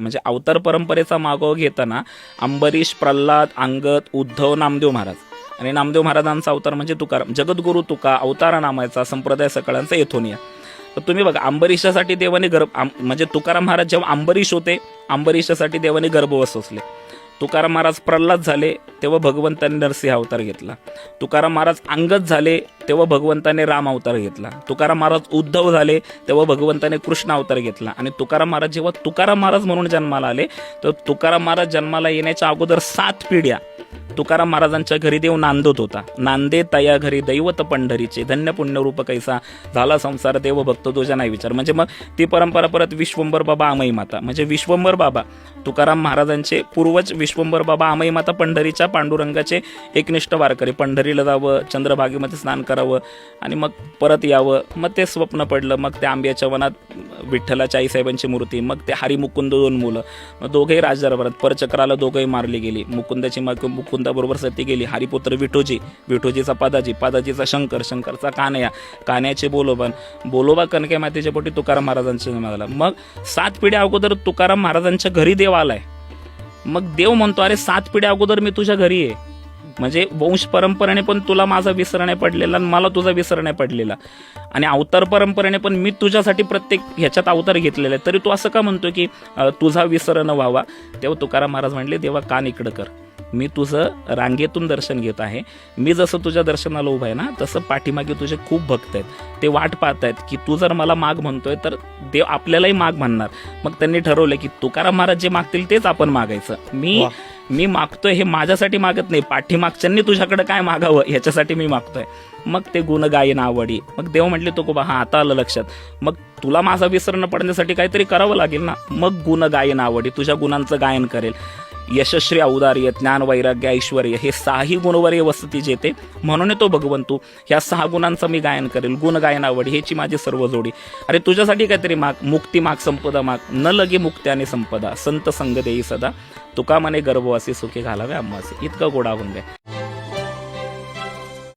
म्हणजे अवतार परंपरेचा मागोवा घेताना अंबरीश, प्रल्हाद, अंगद, उद्धव, नामदेव महाराज आणि नामदेव महाराजांचा अवतार म्हणजे तुकाराम, जगद्गुरु तुका, अवतार नामाचा संप्रदाय सकाळांचा येथून या. तर तुम्ही बघा, अंबरीशासाठी देवाने म्हणजे तुकाराम महाराज जेव्हा अंबरीश होते, अंबरीशासाठी देवाने गर्भवस असले. तुकाराम महाराज प्रल्हाद झाले तेव्हा भगवंताने नरसिंह अवतार घेतला. तुकाराम महाराज अंगद झाले तेव्हा भगवंताने राम अवतार घेतला. तुकाराम महाराज उद्धव झाले तेव्हा भगवंताने कृष्ण अवतार घेतला. आणि तुकाराम महाराज जेव्हा तुकाराम महाराज म्हणून जन्माला आले, तर तुकाराम महाराज जन्माला येण्याच्या अगोदर 7 पिढ्या तुकाराम महाराजांच्या घरी देव नांदत होता. नांदे तया घरी दैवत पंढरीचे, धन्य पुण्यरूप कैसा झाला संसार, देव भक्त तुझ्या नाही विचार. म्हणजे मग ती परंपरा परत विश्वंभर बाबा आमई माता, म्हणजे विश्वंभर बाबा तुकाराम महाराजांचे पूर्वज विश्वंभर बाबा आमई माता पंढरीच्या पांडुरंगाचे एकनिष्ठ वारकरी. पंढरीला जावं, चंद्रभागेमध्ये स्नान करावं आणि मग परत यावं. मग ते स्वप्न पडलं. मग त्या आंब्याच्या वनात विठ्ठलाच्या आईसाहेबांची मूर्ती, मग ते हरिमुकुंद 2 मुलं, मग दोघेही राजदरबारात परचक्राला दोघंही मारली गेली. मुकुंदाची मुकुंदाबरोबर सती गेली. हरिपुत्र विठोजी, विठोजीचा पादाजी, पादाजीचा शंकर, शंकरचा कान्या, कान्याचे बोलोबन, बोलोबा कनके मातेच्या पोटी तुकाराम महाराजांचा जन्म झाला. मग 7 पिढ्या अगोदर तुकाराम महाराजांच्या घरी देव आलाय. मग देव म्हणतो, अरे 7 पिढ्या अगोदर मी तुझ्या घरी आहे, म्हणजे वंश परंपरेने पण तुला माझा विसर नाही पडलेला आणि मला तुझा विसर नाही पडलेला. आणि अवतार परंपरेने पण मी तुझ्यासाठी प्रत्येक ह्याच्यात अवतार घेतलेला आहे, तरी तू असं का म्हणतो की तुझा विसर न व्हावा. तेव्हा तुकाराम महाराज म्हणले, देवा कान इकडं कर, मी तुझं रांगेतून दर्शन घेत आहे. मी जसं तुझ्या दर्शनाला उभा आहे ना, तसं पाठीमागे तुझे खूप भक्त आहेत, ते वाट पाहत आहेत की तू जर मला माग म्हणतोय तर देव आपल्यालाही माग म्हणणार. मग त्यांनी ठरवलं की तुकाराम महाराज जे मागतील तेच आपण मागायचं. मी मागतोय हे माझ्यासाठी मागत नाही, पाठीमागच्यांनी तुझ्याकडे काय मागावं ह्याच्यासाठी मी मागतोय. मग ते गुण गायन आवडी. मग देव म्हटले, तो बा, हा आता आलं लक्षात, मग तुला माझा विसर न पडण्यासाठी काहीतरी करावं लागेल ना. मग गुण गायन आवडी, तुझ्या गुणांचं गायन करेल. यशस्वी, औदार्य, ज्ञान, वैराग्य, ऐश्वर्य, हे 6ही गुणवर्य वसती जेते, म्हणून तो भगवंतू ह्या 6 गुणांचं मी गायन करेल. गुण गायन आवडी ह्याची माझी सर्व जोडी. अरे तुझ्यासाठी काहीतरी माग, मुक्ती माग, संपदा माग, न लगे मुक्त्याने संपदा, संत संग देई सदा, तुका मने गर्भवासी सुखी घालावे आम्हासी. इतकं गोडा होऊन द्या.